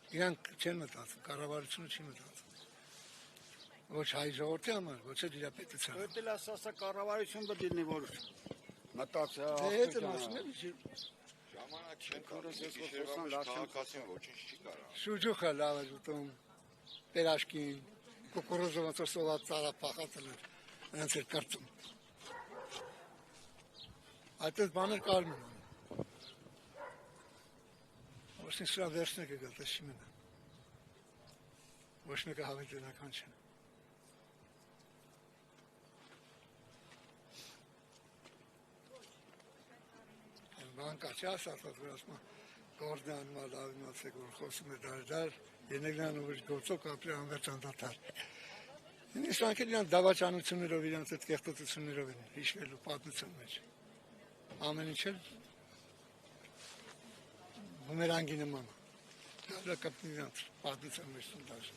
իրանք չեն մտածում, կառավարությունը չի մտածում։ Ոչ հայ ժողովրդի համար, ոչ էլ իր պետության։ Դա էլ ասա կառավարություն պետք է որ մտածի Դե մասնելի Ժամանակ չեն կառավարության քաղաքացին ոչինչ չի կարող։ շուջուխը լավ է ուտում, պերաշկին, կուկուրուզը ոնց որ սոված ծառա փախածել էր, այնց էր կարծում։ Այդպես բաներ կարում են։ Ոչ մի սրա վերջն է կգա, տեսի մենա։ Ոչ մեկը հավիտենական չեն։ Բանկա չի ասած, որ ասում է, գործն անմալ ավիմացեք, որ խոսում է դար, ենեգնան ուղիչ գործով կապրի անվերջ անդատար։ Իրանք էլ իրանք դավաճանություններով, իրանք այդ կեղտոտություններով են հիշվելու պատմության մեջ։ Ամեն ինչ էլ բումերանգի նման։ Դա կապնի իրանք պատմության մեջ դաշ։